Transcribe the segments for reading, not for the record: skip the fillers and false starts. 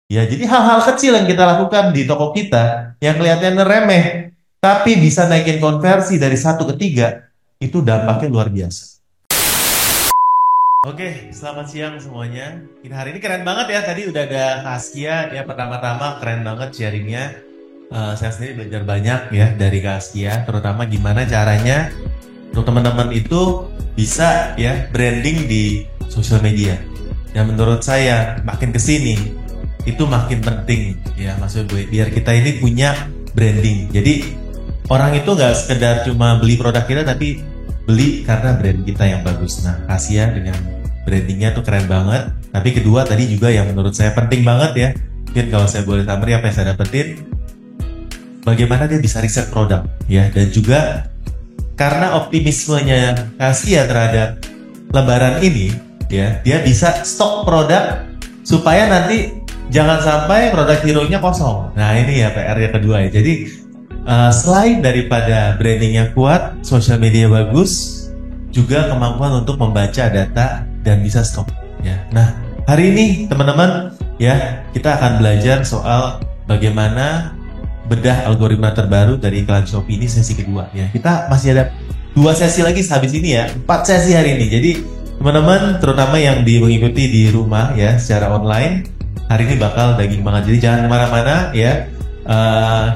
Ya, jadi hal-hal kecil yang kita lakukan di toko kita yang kelihatannya remeh, tapi bisa naikin konversi dari 1 ke 3, itu dampaknya luar biasa. Oke, selamat siang semuanya. Hari ini keren banget ya. Tadi udah ada Kak Askia ya, pertama-tama keren banget sharingnya. Saya sendiri belajar banyak ya dari Kak Askia, terutama gimana caranya untuk teman-teman itu bisa ya branding di sosial media. Dan menurut saya makin kesini itu makin penting ya, maksud gue biar kita ini punya branding. Jadi orang itu nggak sekedar cuma beli produk kita, tapi beli karena brand kita yang bagus. Nah, Asia dengan brandingnya tuh keren banget. Tapi kedua tadi juga yang menurut saya penting banget ya, mungkin kalau saya boleh summary apa yang saya dapetin, bagaimana dia bisa riset produk ya, dan juga karena optimismenya Asia terhadap Lebaran ini ya, dia bisa stok produk supaya nanti jangan sampai produk hero-nya kosong. Nah ini ya PR yang kedua ya. Jadi selain daripada brandingnya kuat, sosial media bagus, juga kemampuan untuk membaca data dan bisa stok ya. Nah hari ini teman-teman ya, kita akan belajar soal bagaimana bedah algoritma terbaru dari iklan Shopee. Ini sesi kedua ya. Kita masih ada 2 sesi lagi habis ini ya, 4 sesi hari ini. Jadi teman-teman terutama yang mengikuti di rumah ya secara online, hari ini bakal daging banget. Jadi jangan kemana-mana ya.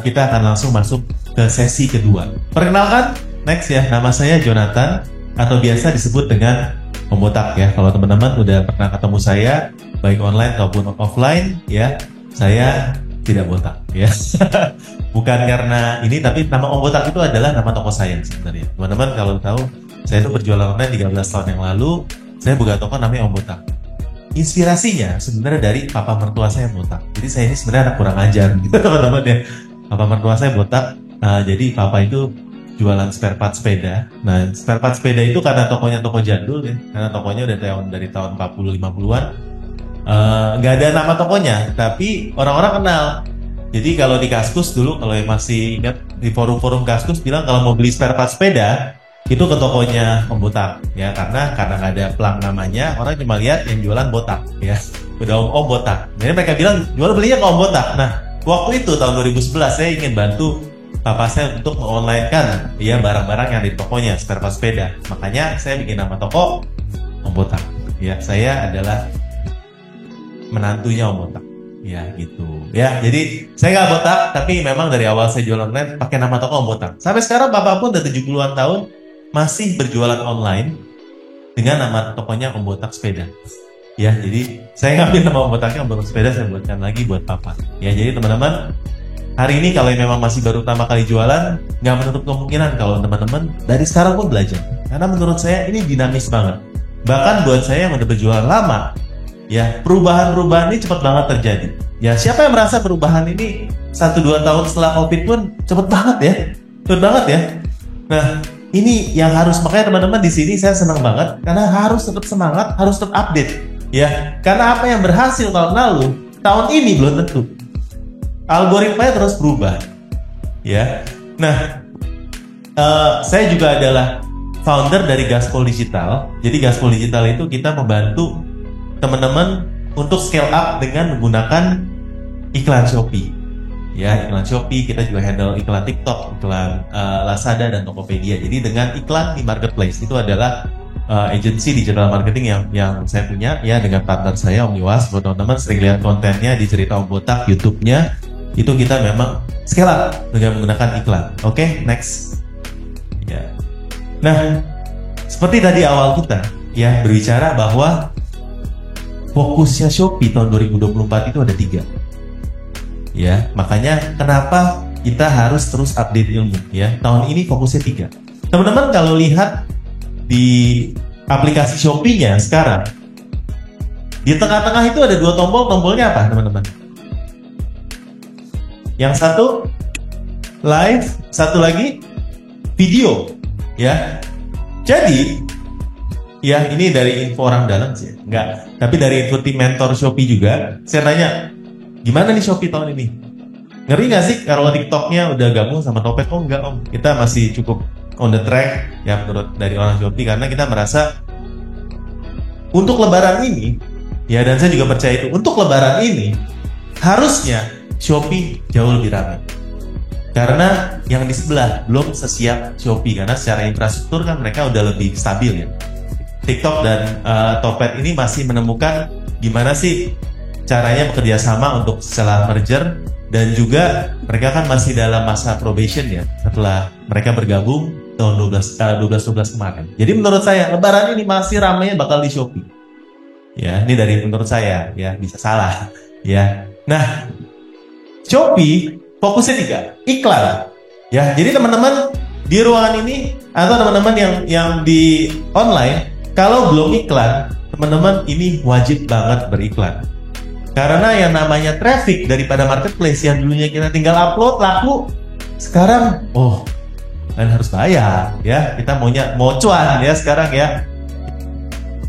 Kita akan langsung masuk ke sesi kedua. Perkenalkan, next ya, nama saya Jonathan atau biasa disebut dengan Om Botak ya. Kalau teman-teman udah pernah ketemu saya baik online ataupun offline ya, saya tidak botak ya. Bukan karena ini, tapi nama Om Botak itu adalah nama toko saya sebenarnya. Teman-teman kalau tahu, saya itu berjualan online 13 tahun yang lalu. Saya buka toko namanya Om Botak. Inspirasinya sebenarnya dari papa mertua saya botak. Jadi saya ini sebenarnya anak kurang ajar gitu teman-teman ya. Papa mertua saya botak. Jadi papa itu jualan spare part sepeda. Nah spare part sepeda itu karena tokonya toko jadul ya, karena tokonya udah dari tahun 40-50-an. Nggak ada nama tokonya, tapi orang-orang kenal. Jadi kalau di Kaskus dulu, kalau yang masih ingat di forum-forum Kaskus bilang kalau mau beli spare part sepeda itu ke tokonya Om Botak ya, karena nggak ada pelang namanya, orang cuma lihat yang jualan botak ya, udah Om Botak. Jadi mereka bilang jual belinya ke Om Botak. Nah waktu itu tahun 2011 saya ingin bantu papa saya untuk mengonline kan ya barang-barang yang di tokonya spare part sepeda, makanya saya bikin nama toko Om Botak ya. Saya adalah menantunya Om Botak ya gitu ya. Jadi saya nggak botak, tapi memang dari awal saya jualan online pakai nama toko Om Botak. Sampai sekarang papa pun udah 70-an tahun masih berjualan online dengan nama tokonya Om Botak Sepeda ya. Jadi saya ngambil nama Om Botaknya, Om Botak Sepeda, saya buatkan lagi buat papa ya. Jadi teman-teman hari ini kalau memang masih baru pertama kali jualan, nggak menutup kemungkinan kalau teman-teman dari sekarang pun belajar, karena menurut saya ini dinamis banget. Bahkan buat saya yang udah berjualan lama ya, perubahan-perubahan ini cepat banget terjadi ya. Siapa yang merasa perubahan ini 1-2 tahun setelah COVID pun cepet banget ya, cepet banget ya. Nah ini yang harus, makanya teman-teman di sini saya senang banget karena harus tetap semangat, harus tetap update ya. Karena apa yang berhasil tahun lalu, tahun ini belum tentu. Algoritmanya terus berubah ya. Nah saya juga adalah founder dari Gaspol Digital. Jadi Gaspol Digital itu kita membantu teman-teman untuk scale up dengan menggunakan iklan Shopee ya. Iklan Shopee, kita juga handle iklan TikTok, iklan Lazada dan Tokopedia. Jadi dengan iklan di marketplace itu adalah agency digital marketing yang saya punya ya, dengan partner saya Om Iwas. Buat teman-teman sering lihat kontennya di Cerita Om Botak YouTube-nya, itu kita memang scale up dengan menggunakan iklan. Oke, next ya. Nah seperti tadi awal kita ya berbicara bahwa fokusnya Shopee tahun 2024 itu ada 3 ya. Makanya kenapa kita harus terus update ilmu ya. Tahun ini fokusnya 3. Teman-teman kalau lihat di aplikasi Shopee-nya sekarang, di tengah-tengah itu ada 2 tombol. Tombolnya apa teman-teman? Yang satu live, satu lagi video ya. Jadi ya ini dari info orang dalam sih, enggak, tapi dari info tim mentor Shopee juga. Saya tanya, gimana nih Shopee tahun ini? Ngeri nggak sih kalau TikToknya udah gabung sama Topet? Oh enggak Om, kita masih cukup on the track ya menurut dari orang Shopee, karena kita merasa untuk Lebaran ini ya, dan saya juga percaya itu untuk Lebaran ini harusnya Shopee jauh lebih ramai. Karena yang di sebelah belum sesiap Shopee, karena secara infrastruktur kan mereka udah lebih stabil ya. TikTok dan Tokped ini masih menemukan gimana sih caranya bekerja sama untuk setelah merger, dan juga mereka kan masih dalam masa probation ya setelah mereka bergabung tahun 12 kemarin. Jadi menurut saya Lebaran ini masih ramainya bakal di Shopee. Ya, ini dari menurut saya ya, bisa salah ya. Nah, Shopee fokusnya 3, iklan. Ya, jadi teman-teman di ruangan ini atau teman-teman yang di online, kalau belum iklan, teman-teman ini wajib banget beriklan. Karena yang namanya traffic daripada marketplace yang dulunya kita tinggal upload laku, sekarang kalian harus bayar ya. Kita mau cuan ya sekarang ya.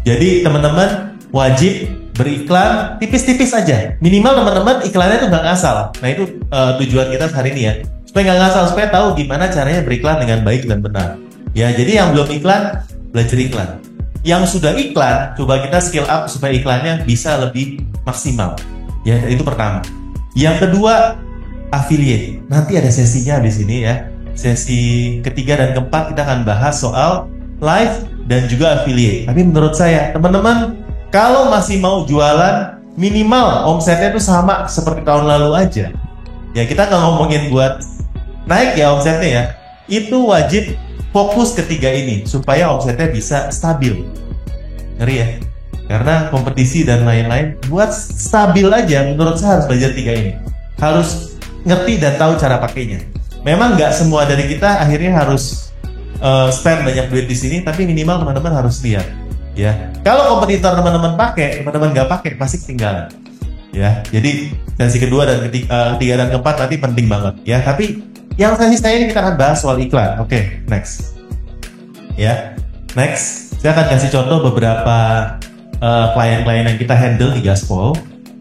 Jadi teman-teman wajib beriklan tipis-tipis aja. Minimal teman-teman iklannya itu nggak ngasal. Nah itu tujuan kita hari ini ya. Supaya nggak ngasal, supaya tahu gimana caranya beriklan dengan baik dan benar. Ya, jadi yang belum iklan, belajar iklan. Yang sudah iklan, coba kita skill up supaya iklannya bisa lebih maksimal. Ya, itu pertama. Yang kedua, affiliate. Nanti ada sesinya di sini ya. Sesi ketiga dan keempat kita akan bahas soal live dan juga affiliate. Tapi menurut saya, teman-teman, kalau masih mau jualan, minimal omsetnya itu sama seperti tahun lalu aja. Ya, kita nggak ngomongin buat naik ya omsetnya ya. Itu wajib fokus ketiga ini supaya omsetnya bisa stabil. Ngeri ya? Karena kompetisi dan lain-lain, buat stabil aja menurut saya harus belajar 3 ini. Harus ngerti dan tahu cara pakainya. Memang nggak semua dari kita akhirnya harus spend banyak duit di sini, tapi minimal teman-teman harus lihat. Ya, kalau kompetitor teman-teman pakai, teman-teman nggak pakai, pasti ketinggalan. Ya, jadi sesi kedua dan ketiga dan keempat nanti penting banget. Ya, tapi yang sesi saya ini kita akan bahas soal iklan. Oke, next. Ya, next. Saya akan kasih contoh beberapa klien-klien yang kita handle di Gaspol.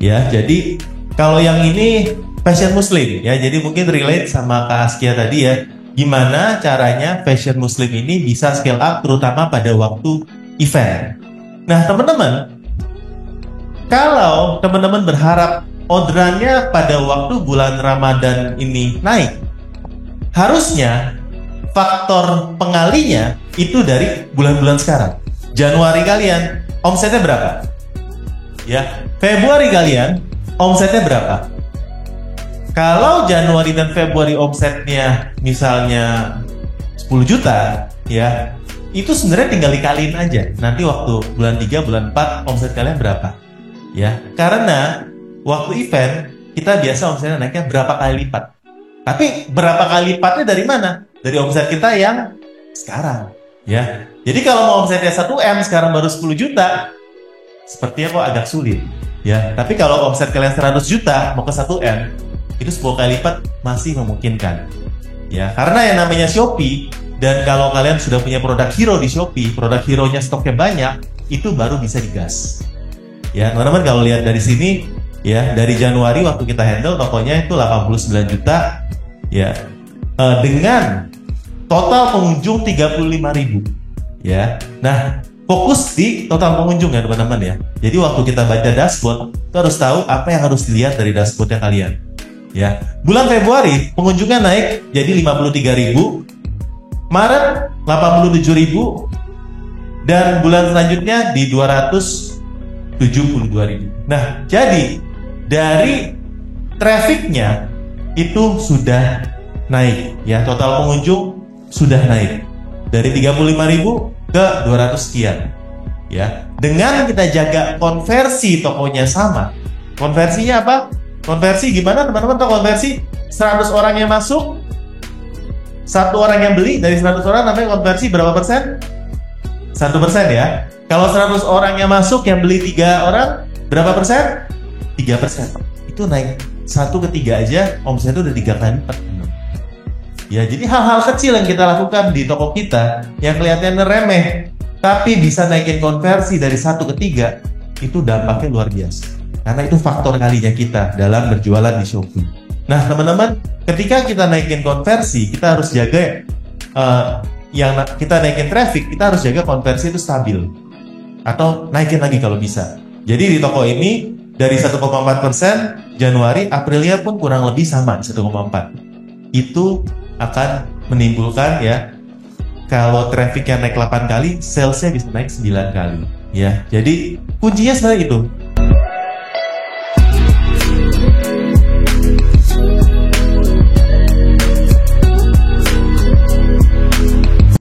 Ya, jadi kalau yang ini fashion muslim. Ya, jadi mungkin relate sama Kak Askia tadi ya. Gimana caranya fashion muslim ini bisa scale up terutama pada waktu event. Nah, teman-teman, kalau teman-teman berharap orderannya pada waktu bulan Ramadan ini naik, harusnya faktor pengalinya itu dari bulan-bulan sekarang. Januari kalian omsetnya berapa? Ya, Februari kalian omsetnya berapa? Kalau Januari dan Februari omsetnya misalnya 10 juta, ya, itu sebenarnya tinggal dikaliin aja. Nanti waktu bulan 3, bulan 4 omset kalian berapa? Ya, karena waktu event kita biasa omsetnya naiknya berapa kali lipat. Tapi berapa kali lipatnya dari mana? Dari omset kita yang sekarang. Ya, jadi kalau mau omsetnya 1M sekarang baru 10 juta, sepertinya kok agak sulit. Ya, tapi kalau omset kalian 100 juta mau ke 1M, itu 10 kali lipat masih memungkinkan. Ya, karena yang namanya Shopee. Dan kalau kalian sudah punya produk hero di Shopee, produk hero-nya stoknya banyak, itu baru bisa digas. Ya, teman-teman kalau lihat dari sini, ya dari Januari waktu kita handle tokonya itu 89 juta, ya dengan total pengunjung 35.000. Ya, nah fokus di total pengunjung ya teman-teman ya. Jadi waktu kita baca dashboard, kita harus tahu apa yang harus dilihat dari dashboardnya kalian. Ya, bulan Februari pengunjungnya naik jadi 53.000. Maret 87.000 dan bulan selanjutnya di 272.000. Nah, jadi dari trafficnya itu sudah naik ya, total pengunjung sudah naik dari 35.000 ke 200 sekian ya. Dengan kita jaga konversi tokonya sama. Konversinya apa? Konversi gimana teman-teman? Tahu konversi 100 orang yang masuk, 1 orang yang beli, dari 100 orang namanya konversi berapa persen? 1% ya. Kalau 100 orang yang masuk, yang beli 3 orang, berapa persen? 3%. Itu naik 1 ke 3 aja, omset itu udah 3 kali lipat. Ya, jadi hal-hal kecil yang kita lakukan di toko kita, yang kelihatannya remeh, tapi bisa naikin konversi dari 1 ke 3, itu dampaknya luar biasa. Karena itu faktor kalinya kita dalam berjualan di Shopee. Nah, teman-teman, ketika kita naikin konversi, kita harus jaga kita naikin traffic, kita harus jaga konversi itu stabil atau naikin lagi kalau bisa. Jadi di toko ini dari 1,4% Januari, Aprilnya pun kurang lebih sama 1,4. Itu akan menimbulkan ya, kalau trafficnya naik 8 kali, salesnya bisa naik 9 kali. Ya, jadi kuncinya sebenarnya itu.